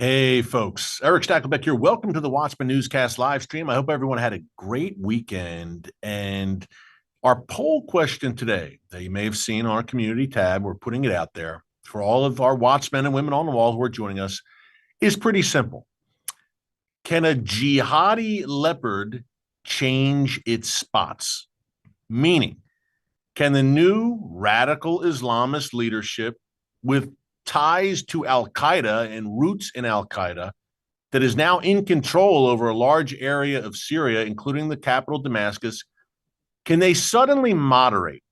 Hey, folks. Erick Stakelbeck here. Welcome to the Watchman Newscast live stream. I hope everyone had a great weekend. And our poll question today that you may have seen on our community tab, we're putting it out there for all of our Watchmen and women on the wall who are joining us, is pretty simple. Can a jihadi leopard change its spots? Meaning, can the new radical Islamist leadership with ties to Al-Qaeda and roots in Al-Qaeda that is now in control over a large area of Syria, including the capital, Damascus, can they suddenly moderate?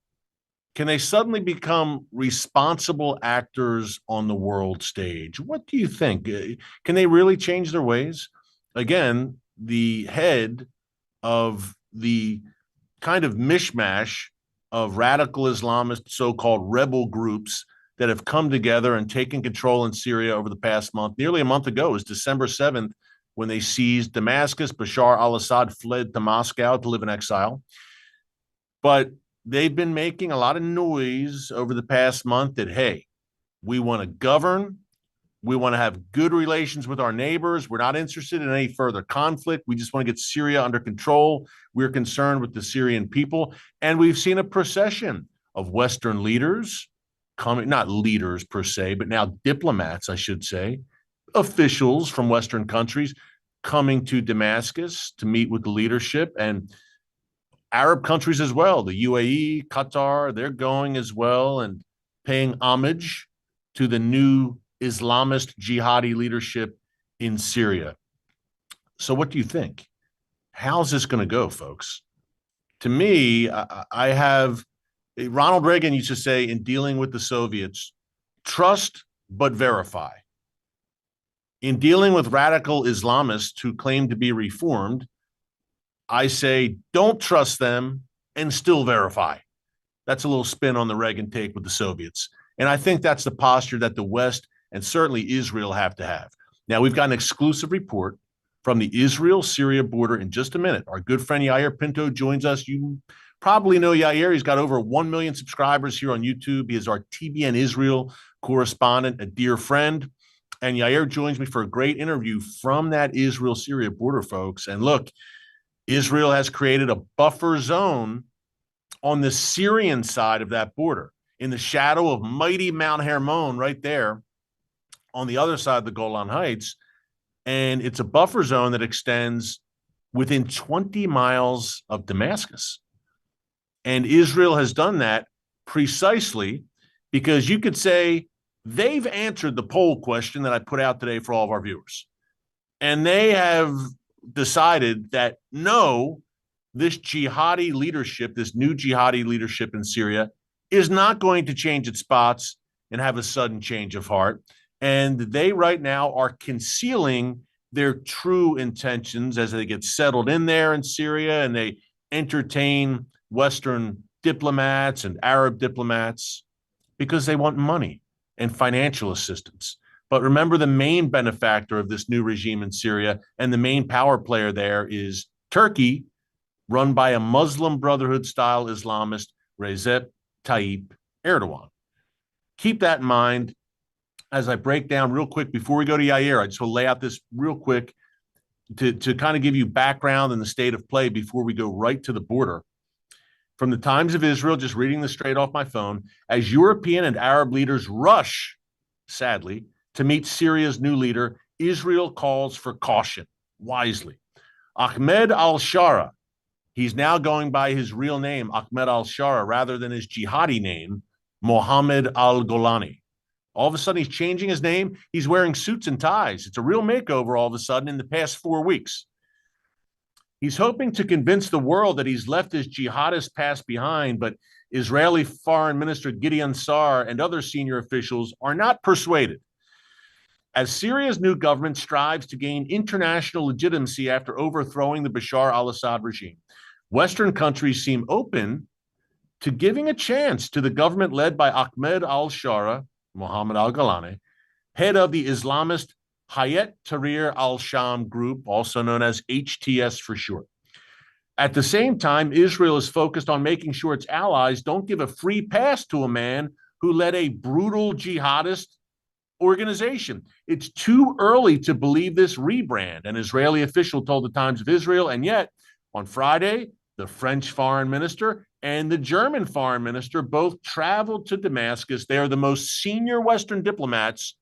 Can they suddenly become responsible actors on the world stage? What do you think? Can they really change their ways? Again, the head of the kind of mishmash of radical Islamist so-called rebel groups that have come together and taken control in Syria over the past month. Nearly a month ago, it was December 7th, when they seized Damascus. Bashar al-Assad fled to Moscow to live in exile. But they've been making a lot of noise over the past month that, hey, we want to govern. We want to have good relations with our neighbors. We're not interested in any further conflict. We just want to get Syria under control. We're concerned with the Syrian people. And we've seen a procession of Western leaders coming, not leaders per se, but now diplomats, I should say, officials from Western countries coming to Damascus to meet with the leadership, and Arab countries as well. The UAE, Qatar, they're going as well and paying homage to the new Islamist jihadi leadership in Syria. So what do you think? How's this going to go, folks? To me, I have Ronald Reagan used to say in dealing with the Soviets, trust but verify. In dealing with radical Islamists who claim to be reformed, I say don't trust them and still verify. That's a little spin on the Reagan take with the Soviets. And I think that's the posture that the West and certainly Israel have to have. Now, we've got an exclusive report from the Israel-Syria border in just a minute. Our good friend Yair Pinto joins us. You probably know Yair. He's got over 1 million subscribers here on YouTube. He is our TBN Israel correspondent, a dear friend. And Yair joins me for a great interview from that Israel-Syria border, folks. And look, Israel has created a buffer zone on the Syrian side of that border in the shadow of mighty Mount Hermon right there on the other side of the Golan Heights. And it's a buffer zone that extends within 20 miles of Damascus. And Israel has done that precisely because you could say they've answered the poll question that I put out today for all of our viewers. And they have decided that no, this jihadi leadership, this new jihadi leadership in Syria is not going to change its spots and have a sudden change of heart. And they right now are concealing their true intentions as they get settled in there in Syria and they entertain Western diplomats and Arab diplomats because they want money and financial assistance. But remember, the main benefactor of this new regime in Syria and the main power player there is Turkey, run by a Muslim Brotherhood-style Islamist, Recep Tayyip Erdogan. Keep that in mind as I break down real quick before we go to Yair. I just want to lay out this real quick to kind of give you background in the state of play before we go right to the border. From the Times of Israel, just reading this straight off my phone, as European and Arab leaders rush, sadly, to meet Syria's new leader, Israel calls for caution, wisely. Ahmed al-Shara, he's now going by his real name, Ahmed al-Shara, rather than his jihadi name, Mohammed al-Golani. All of a sudden, he's changing his name. He's wearing suits and ties. It's a real makeover all of a sudden in the past 4 weeks. He's hoping to convince the world that he's left his jihadist past behind, but Israeli Foreign Minister Gideon Sa'ar and other senior officials are not persuaded. As Syria's new government strives to gain international legitimacy after overthrowing the Bashar al-Assad regime, Western countries seem open to giving a chance to the government led by Ahmed al-Shara, Mohammed al-Golani, head of the Islamist Hayat Tahrir al-Sham group, also known as HTS for short. At the same time, Israel is focused on making sure its allies don't give a free pass to a man who led a brutal jihadist organization. It's too early to believe this rebrand, an Israeli official told the Times of Israel. And yet, on Friday, the French foreign minister and the German foreign minister both traveled to Damascus. They are the most senior Western diplomats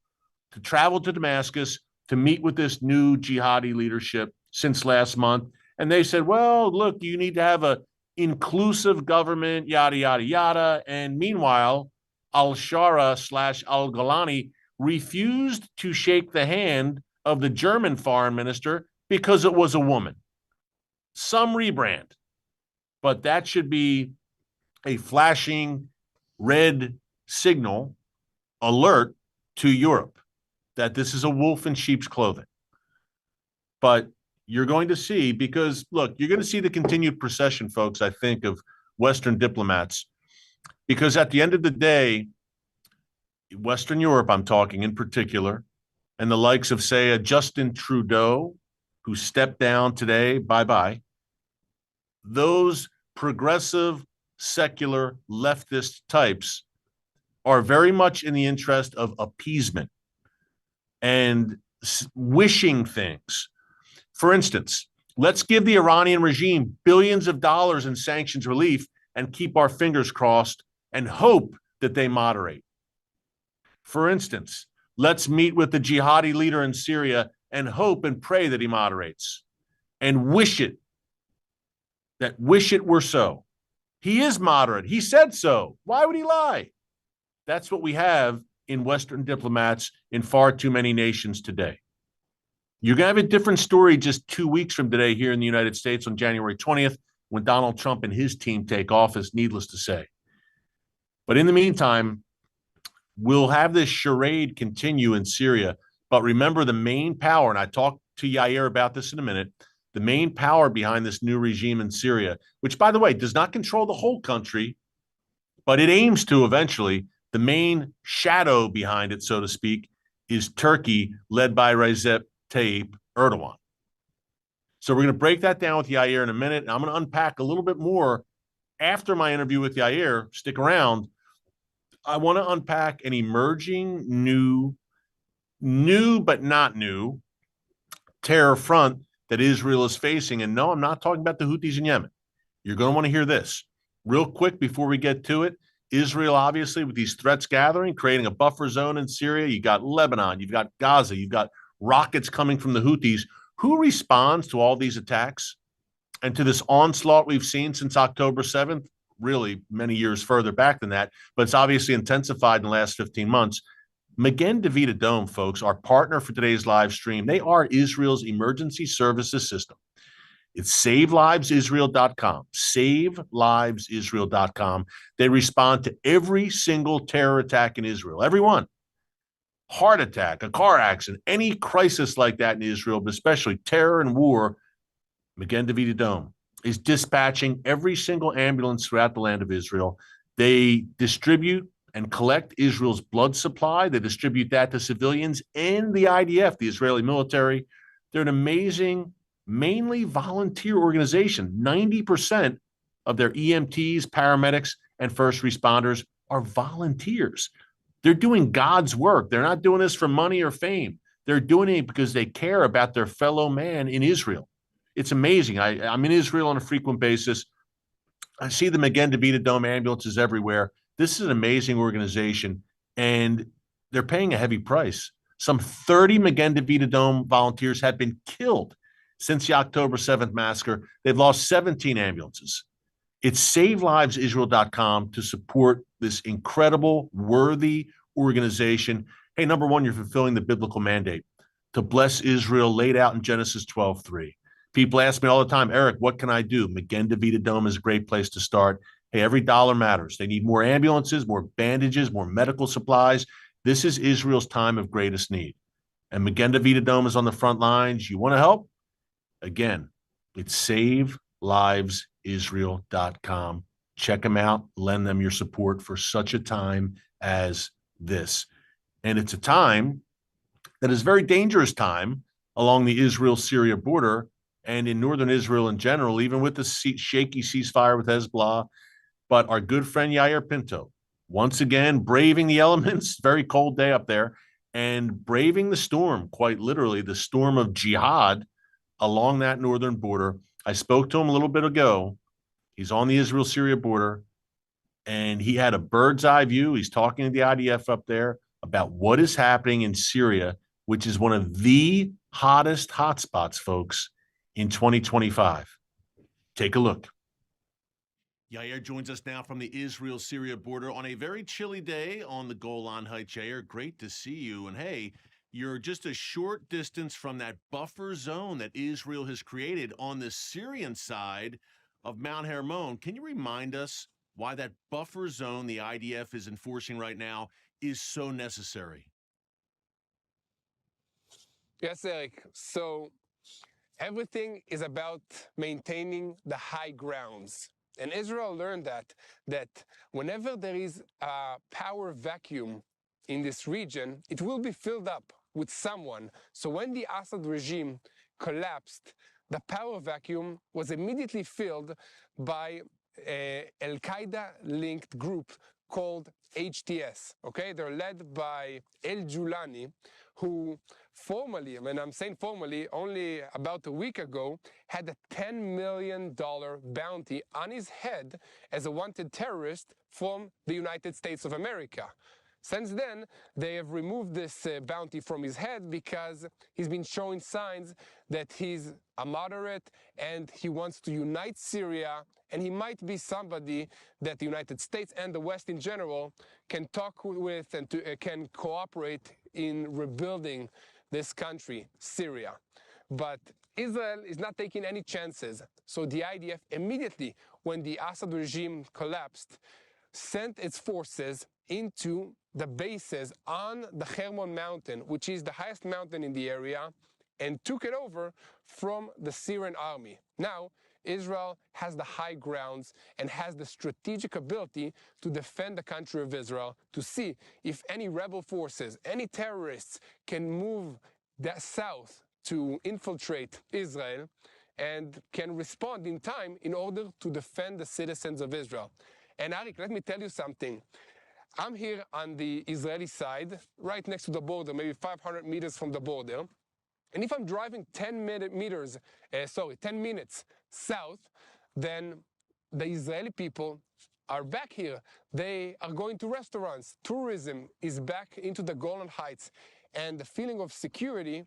to travel to Damascus to meet with this new jihadi leadership since last month. And they said, well, look, you need to have an inclusive government, yada, yada, yada. And meanwhile, al-Shara / al-Golani refused to shake the hand of the German foreign minister because it was a woman. Some rebrand, but that should be a flashing red signal alert to Europe that this is a wolf in sheep's clothing. But you're going to see, because look, you're going to see the continued procession, folks, I think, of Western diplomats, because at the end of the day, Western Europe, I'm talking in particular, and the likes of, say, a Justin Trudeau, who stepped down today, bye-bye, those progressive, secular, leftist types are very much in the interest of appeasement and wishing things. For instance, let's give the Iranian regime billions of dollars in sanctions relief and keep our fingers crossed and hope that they moderate. For instance, let's meet with the jihadi leader in Syria and hope and pray that he moderates and wish it were so. He is moderate. He said so. Why would he lie? That's what we have in Western diplomats in far too many nations today. You're going to have a different story just 2 weeks from today here in the United States on January 20th, when Donald Trump and his team take office, needless to say. But in the meantime, we'll have this charade continue in Syria. But remember, the main power, and I talked to Yair about this in a minute, the main power behind this new regime in Syria, which, by the way, does not control the whole country, but it aims to eventually. The main shadow behind it, so to speak, is Turkey, led by Recep Tayyip Erdogan. So we're going to break that down with Yair in a minute. And I'm going to unpack a little bit more after my interview with Yair. Stick around. I want to unpack an emerging new but not new terror front that Israel is facing. And no, I'm not talking about the Houthis in Yemen. You're going to want to hear this. Real quick before we get to it, Israel, obviously, with these threats gathering, creating a buffer zone in Syria. You got Lebanon, you've got Gaza, you've got rockets coming from the Houthis. Who responds to all these attacks and to this onslaught we've seen since October 7th? Really many years further back than that, but it's obviously intensified in the last 15 months. Magen David Adom, folks, our partner for today's live stream, they are Israel's emergency services system. It's SaveLivesIsrael.com, SaveLivesIsrael.com. They respond to every single terror attack in Israel, every one. Heart attack, a car accident, any crisis like that in Israel, but especially terror and war. Magen David Adom is dispatching every single ambulance throughout the land of Israel. They distribute and collect Israel's blood supply. They distribute that to civilians and the IDF, the Israeli military. They're an amazing, mainly volunteer organization. 90% of their EMTs, paramedics, and first responders are volunteers. They're doing God's work. They're not doing this for money or fame. They're doing it because they care about their fellow man in Israel. It's amazing. I'm in Israel on a frequent basis. I see the Magen David Adom ambulances everywhere. This is an amazing organization, and they're paying a heavy price. Some 30 Magen David Adom volunteers have been killed since the October 7th massacre. They've lost 17 ambulances. It's SaveLivesIsrael.com to support this incredible, worthy organization. Hey, number one, you're fulfilling the biblical mandate to bless Israel laid out in Genesis 12:3. People ask me all the time, Eric, what can I do? Magen David Adom is a great place to start. Hey, every dollar matters. They need more ambulances, more bandages, more medical supplies. This is Israel's time of greatest need. And Magen David Adom is on the front lines. You want to help? Again, it's SaveLivesIsrael.com. Check them out. Lend them your support for such a time as this. And it's a time that is a very dangerous time along the Israel-Syria border and in northern Israel in general, even with the shaky ceasefire with Hezbollah. But our good friend Yair Pinto, once again, braving the elements, very cold day up there, and braving the storm, quite literally, the storm of jihad along that northern border. I spoke to him a little bit ago. He's on the Israel-Syria border, and he had a bird's eye view. He's talking to the IDF up there about what is happening in Syria, which is one of the hottest hotspots, folks, in 2025. Take a look. Yair joins us now from the Israel-Syria border on a very chilly day on the Golan Heights. Yair, great to see you. And hey, you're just a short distance from that buffer zone that Israel has created on the Syrian side of Mount Hermon. Can you remind us why that buffer zone the IDF is enforcing right now is so necessary? Yes, Eric. So everything is about maintaining the high grounds. And Israel learned that whenever there is a power vacuum in this region, it will be filled up with someone. So when the Assad regime collapsed, the power vacuum was immediately filled by a Al-Qaeda-linked group called HTS. Okay, they're led by El-Julani, who formally, I mean, I'm saying formally, only about a week ago, had a $10 million bounty on his head as a wanted terrorist from the United States of America. Since then, they have removed this bounty from his head because he's been showing signs that he's a moderate and he wants to unite Syria, and he might be somebody that the United States and the West in general can talk with and can cooperate in rebuilding this country, Syria. But Israel is not taking any chances. So the IDF immediately, when the Assad regime collapsed, sent its forces into the bases on the Hermon mountain, which is the highest mountain in the area, and took it over from the Syrian army. Now, Israel has the high grounds and has the strategic ability to defend the country of Israel, to see if any rebel forces, any terrorists can move that south to infiltrate Israel and can respond in time in order to defend the citizens of Israel. And Erick, let me tell you something. I'm here on the Israeli side, right next to the border, maybe 500 meters from the border. And if I'm driving 10 minutes south, then the Israeli people are back here. They are going to restaurants. Tourism is back into the Golan Heights, and the feeling of security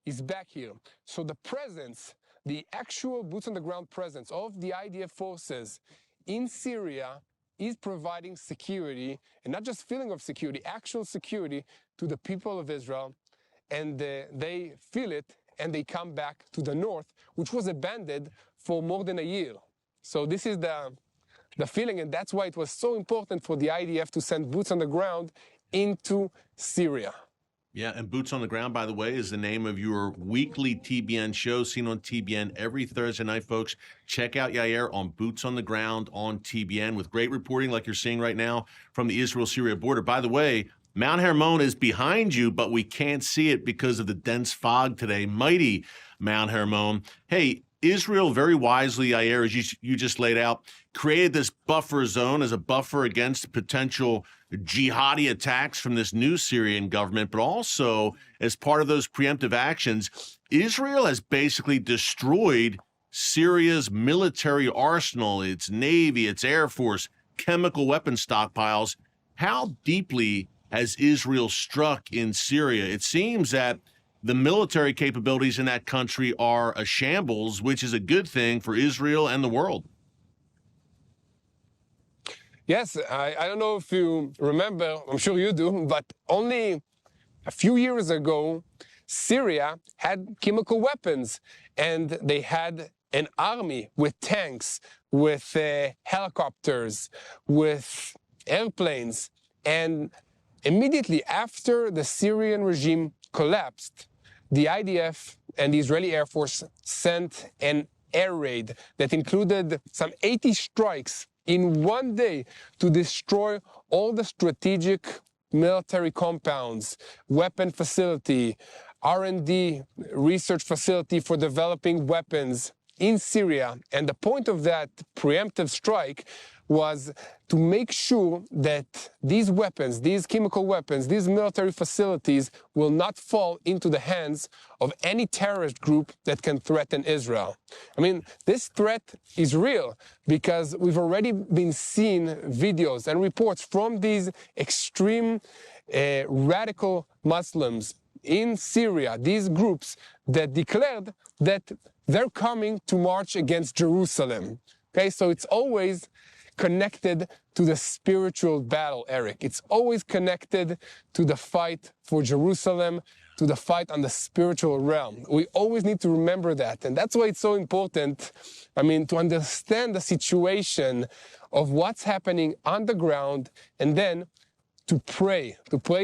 is back here. So the presence, the actual boots-on-the-ground presence of the IDF forces in Syria is providing security, and not just feeling of security, actual security to the people of Israel. And they feel it, and they come back to the north, which was abandoned for more than a year. So this is the feeling, and that's why it was so important for the IDF to send boots on the ground into Syria. Yeah, and Boots on the Ground, by the way, is the name of your weekly TBN show, seen on TBN every Thursday night, folks. Check out Yair on Boots on the Ground on TBN with great reporting like you're seeing right now from the Israel-Syria border. By the way, Mount Hermon is behind you, but we can't see it because of the dense fog today. Mighty Mount Hermon. Hey, Israel very wisely, Yair, as you just laid out, created this buffer zone as a buffer against potential jihadi attacks from this new Syrian government, but also as part of those preemptive actions, Israel has basically destroyed Syria's military arsenal, its navy, its air force, chemical weapon stockpiles. How deeply has Israel struck in Syria? It seems that the military capabilities in that country are a shambles, which is a good thing for Israel and the world. Yes, I don't know if you remember, I'm sure you do, but only a few years ago, Syria had chemical weapons, and they had an army with tanks, with helicopters, with airplanes. And immediately after the Syrian regime collapsed, the IDF and the Israeli Air Force sent an air raid that included some 80 strikes in one day to destroy all the strategic military compounds, weapon facility, R&D research facility for developing weapons, in Syria. And the point of that preemptive strike was to make sure that these weapons, these chemical weapons, these military facilities will not fall into the hands of any terrorist group that can threaten Israel. I mean, this threat is real because we've already been seeing videos and reports from these extreme radical Muslims in Syria, these groups that declared that they're coming to march against Jerusalem. Okay, so it's always connected to the spiritual battle, Erick. It's always connected to the fight for Jerusalem, to the fight on the spiritual realm. We always need to remember that. And that's why it's so important, I mean, to understand the situation of what's happening on the ground, and then to pray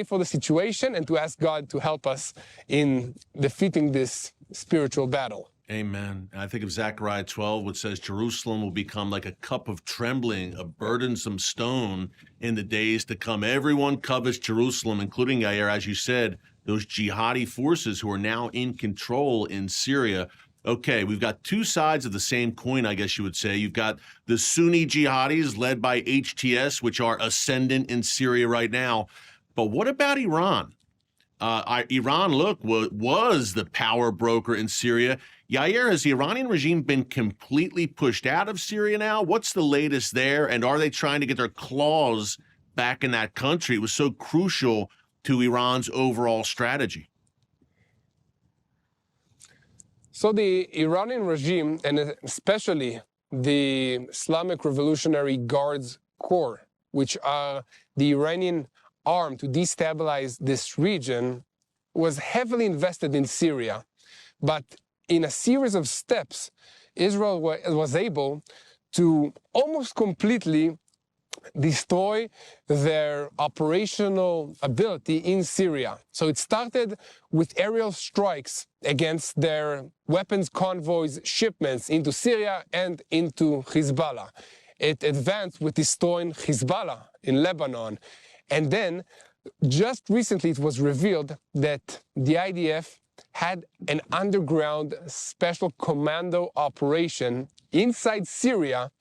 for the situation and to ask God to help us in defeating this spiritual battle. Amen. I think of Zechariah 12, which says Jerusalem will become like a cup of trembling, a burdensome stone in the days to come. Everyone covets Jerusalem, including Yair, as you said, those jihadi forces who are now in control in Syria. Okay, we've got two sides of the same coin, I guess you would say. You've got the Sunni jihadis led by HTS, which are ascendant in Syria right now. But what about Iran? Iran, look, was the power broker in Syria. Yair, has the Iranian regime been completely pushed out of Syria now? What's the latest there? And are they trying to get their claws back in that country? It was so crucial to Iran's overall strategy. So the Iranian regime, and especially the Islamic Revolutionary Guards Corps, which are the Iranian arm to destabilize this region, was heavily invested in Syria. But in a series of steps, Israel was able to almost completely destroy their operational ability in Syria. So it started with aerial strikes against their weapons convoys shipments into Syria and into Hezbollah. It advanced with destroying Hezbollah in Lebanon. And then just recently it was revealed that the IDF had an underground special commando operation inside Syria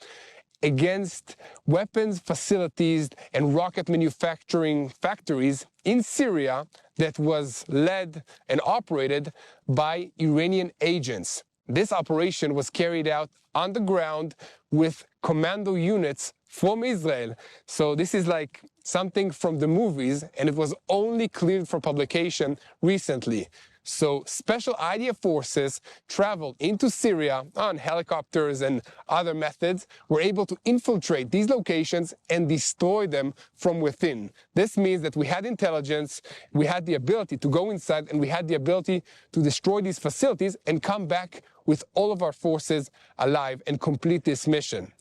against weapons facilities and rocket manufacturing factories in Syria that was led and operated by Iranian agents. This operation was carried out on the ground with commando units from Israel. So this is like something from the movies, and it was only cleared for publication recently. So special IDF forces traveled into Syria on helicopters and other methods, were able to infiltrate these locations and destroy them from within. This means that we had intelligence, we had the ability to go inside, and we had the ability to destroy these facilities and come back with all of our forces alive and complete this mission.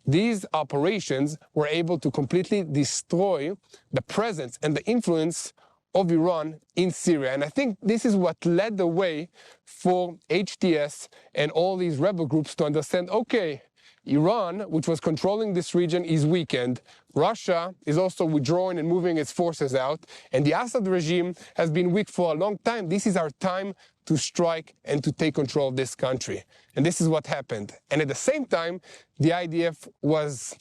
These operations were able to completely destroy the presence and the influence of Iran in Syria. And I think this is what led the way for HTS and all these rebel groups to understand, okay, Iran, which was controlling this region, is weakened. Russia is also withdrawing and moving its forces out. And the Assad regime has been weak for a long time. This is our time to strike and to take control of this country. And this is what happened. And at the same time, the IDF was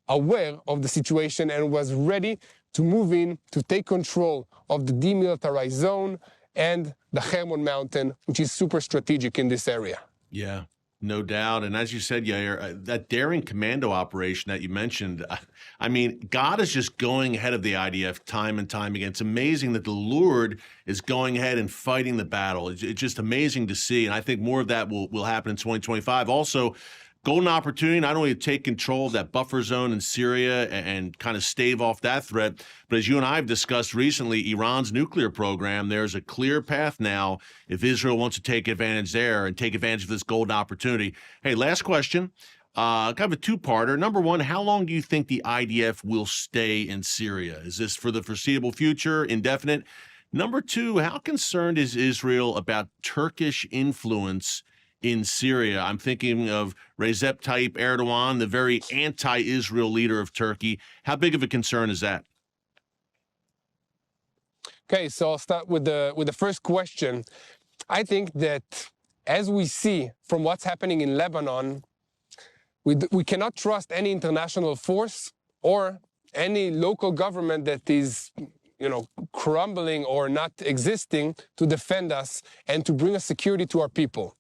aware of the situation and was ready to move in to take control of the demilitarized zone and the Hermon Mountain, which is super strategic in this area. Yeah, no doubt. And as you said, Yair, that daring commando operation that you mentioned, I mean, God is just going ahead of the IDF time and time again. It's amazing that the Lord is going ahead and fighting the battle. It's just amazing to see. And I think more of that will happen in 2025. Also, golden opportunity not only to take control of that buffer zone in Syria and kind of stave off that threat, but as you and I have discussed recently, Iran's nuclear program, there's a clear path now if Israel wants to take advantage there and take advantage of this golden opportunity. Hey, last question, kind of a two-parter. Number one, how long do you think the IDF will stay in Syria? Is this for the foreseeable future, indefinite? Number two, how concerned is Israel about Turkish influence in Syria? I'm thinking of Recep Tayyip Erdogan, the very anti-Israel leader of Turkey. How big of a concern is that? Okay, so I'll start with the first question. I think that as we see from what's happening in Lebanon, we cannot trust any international force or any local government that is, crumbling or not existing to defend us and to bring us security to our people.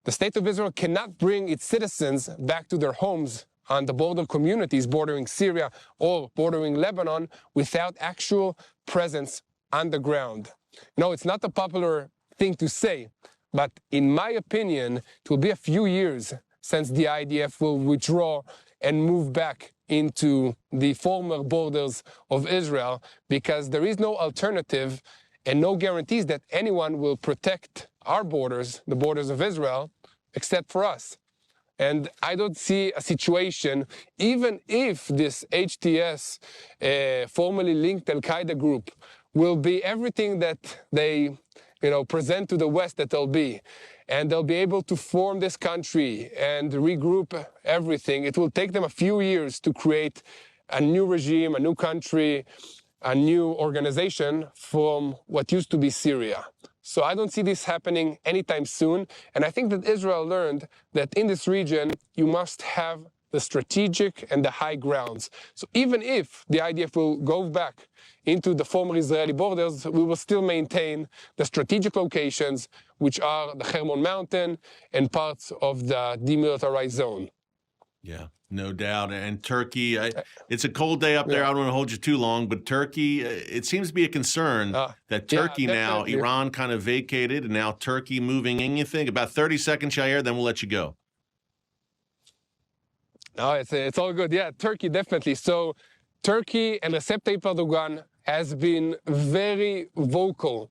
The state of Israel cannot bring its citizens back to their homes on the border communities bordering Syria or bordering Lebanon without actual presence on the ground. No, it's not a popular thing to say, but in my opinion, it will be a few years since the IDF will withdraw and move back into the former borders of Israel, because there is no alternative and no guarantees that anyone will protect our borders, the borders of Israel, except for us. And I don't see a situation, even if this HTS, formerly linked Al-Qaeda group, will be everything that they present to the West that they'll be. And they'll be able to form this country and regroup everything. It will take them a few years to create a new regime, a new country, a new organization from what used to be Syria. So I don't see this happening anytime soon. And I think that Israel learned that in this region, you must have the strategic and the high grounds. So even if the IDF will go back into the former Israeli borders, we will still maintain the strategic locations, which are the Hermon Mountain and parts of the demilitarized zone. Yeah, no doubt. And Turkey, it's a cold day up there. I don't want to hold you too long, but Turkey, it seems to be a concern that Turkey now, Iran kind of vacated, and now Turkey moving in. You think about 30 seconds, Yair, then we'll let you go. No, it's all good. Yeah, Turkey, definitely. So Turkey and Recep Tayyip Erdogan has been very vocal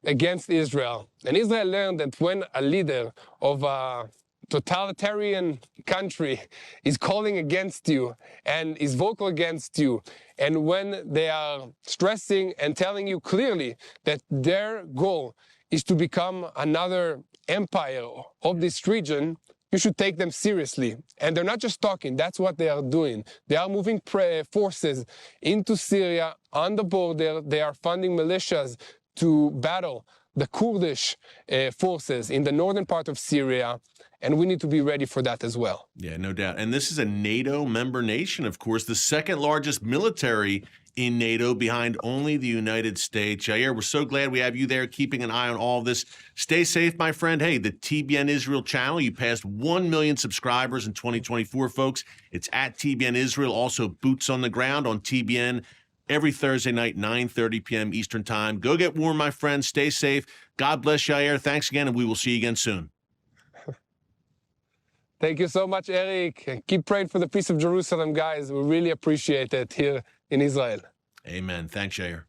against Israel. And Israel learned that when a leader of a totalitarian country is calling against you and is vocal against you, and when they are stressing and telling you clearly that their goal is to become another empire of this region, you should take them seriously. And they're not just talking, that's what they are doing. They are moving forces into Syria on the border. They are funding militias to battle the Kurdish forces in the northern part of Syria. And we need to be ready for that as well. Yeah, no doubt. And this is a NATO member nation, of course, the second largest military in NATO behind only the United States. Yair, we're so glad we have you there keeping an eye on all of this. Stay safe, my friend. Hey, the TBN Israel channel, you passed 1 million subscribers in 2024, folks. It's at TBN Israel, also Boots on the Ground on TBN every Thursday night, 9:30 p.m. Eastern Time. Go get warm, my friend. Stay safe. God bless Yair. Thanks again, and we will see you again soon. Thank you so much, Eric. Keep praying for the peace of Jerusalem, guys. We really appreciate it here in Israel. Amen. Thanks, Yair.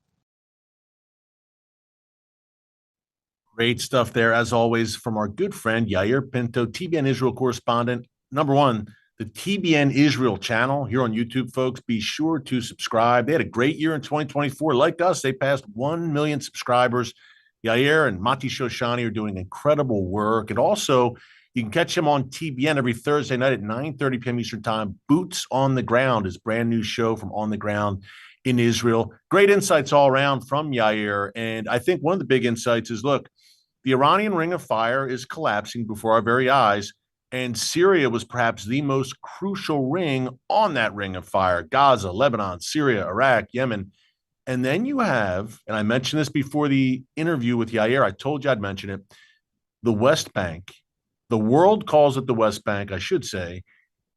Great stuff there, as always, from our good friend Yair Pinto, TBN Israel correspondent. Number one, the TBN Israel channel here on YouTube, folks. Be sure to subscribe. They had a great year in 2024. Like us, they passed 1 million subscribers. Yair and Mati Shoshani are doing incredible work. And also, you can catch him on TBN every Thursday night at 9:30 p.m. Eastern Time. Boots on the Ground, his brand new show from On the Ground in Israel. Great insights all around from Yair. And I think one of the big insights is, look, the Iranian Ring of Fire is collapsing before our very eyes. And Syria was perhaps the most crucial ring on that Ring of Fire. Gaza, Lebanon, Syria, Iraq, Yemen. And then you have, and I mentioned this before the interview with Yair, I told you I'd mention it, the West Bank. The world calls it the West Bank, I should say.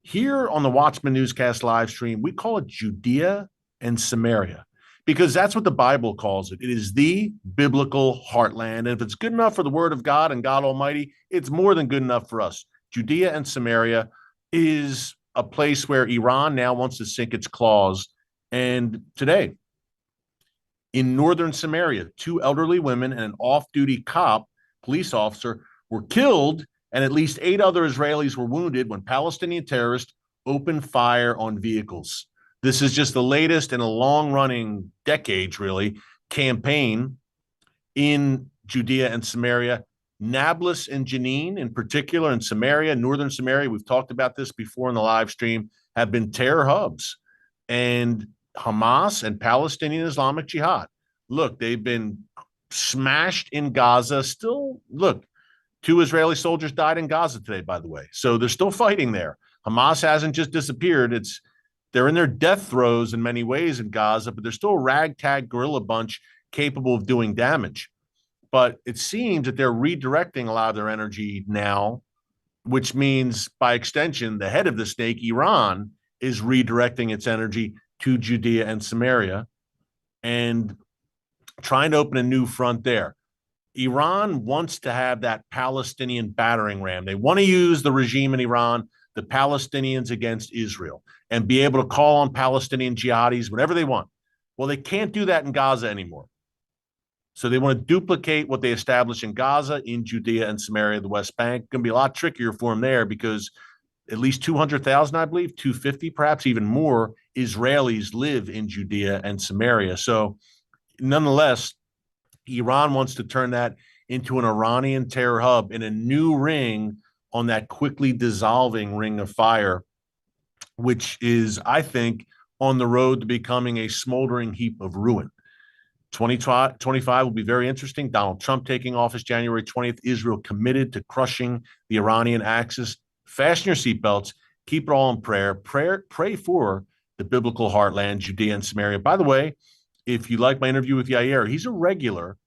Here on the Watchman Newscast live stream, we call it Judea and Samaria, because that's what the Bible calls it. It is the biblical heartland. And if it's good enough for the word of God and God Almighty, it's more than good enough for us. Judea and Samaria is a place where Iran now wants to sink its claws. And today, in northern Samaria, 2 elderly women and an off-duty police officer, were killed, and at least 8 other Israelis were wounded when Palestinian terrorists opened fire on vehicles. This is just the latest in a long-running, decades really, campaign in Judea and Samaria. Nablus and Jenin, in particular, in Samaria, northern Samaria, we've talked about this before in the live stream, have been terror hubs. And Hamas and Palestinian Islamic Jihad, look, they've been smashed in Gaza. Still, look, 2 Israeli soldiers died in Gaza today, by the way. So they're still fighting there. Hamas hasn't just disappeared. They're in their death throes in many ways in Gaza, but they're still a ragtag guerrilla bunch capable of doing damage. But it seems that they're redirecting a lot of their energy now, which means by extension, the head of the snake, Iran, is redirecting its energy to Judea and Samaria and trying to open a new front there. Iran wants to have that Palestinian battering ram. They want to use the regime in Iran, the Palestinians against Israel, and be able to call on Palestinian jihadis whenever they want. Well, they can't do that in Gaza anymore. So they want to duplicate what they established in Gaza, in Judea and Samaria, the West Bank. Going to be a lot trickier for them there because at least 200,000, I believe, 250, perhaps even more Israelis live in Judea and Samaria. So nonetheless, Iran wants to turn that into an Iranian terror hub in a new ring on that quickly dissolving ring of fire, which is, I think, on the road to becoming a smoldering heap of ruin. 2025 will be very interesting. Donald Trump taking office January 20th. Israel committed to crushing the Iranian axis. Fasten your seatbelts. Keep it all in prayer. Pray for the biblical heartland, Judea and Samaria. By the way, if you like my interview with Yair, he's a regular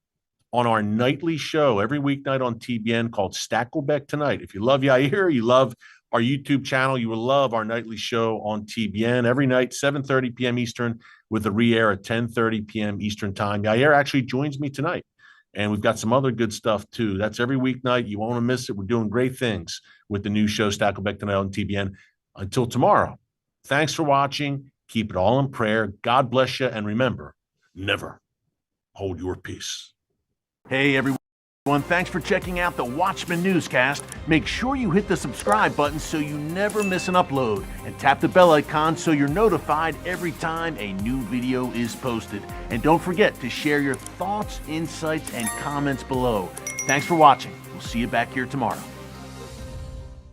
on our nightly show every weeknight on TBN called Stakelbeck Tonight. If you love Yair, you love our YouTube channel, you will love our nightly show on TBN every night, 7:30 p.m. Eastern, with a re-air at 10:30 p.m. Eastern time. Yair actually joins me tonight, and we've got some other good stuff too. That's every weeknight. You won't want to miss it. We're doing great things with the new show, Stakelbeck Tonight on TBN. Until tomorrow, thanks for watching. Keep it all in prayer. God bless you, and remember, never hold your peace. Hey, everyone. Thanks for checking out the Watchman Newscast. Make sure you hit the subscribe button so you never miss an upload, and tap the bell icon so you're notified every time a new video is posted. And don't forget to share your thoughts, insights, and comments below. Thanks for watching. We'll see you back here tomorrow.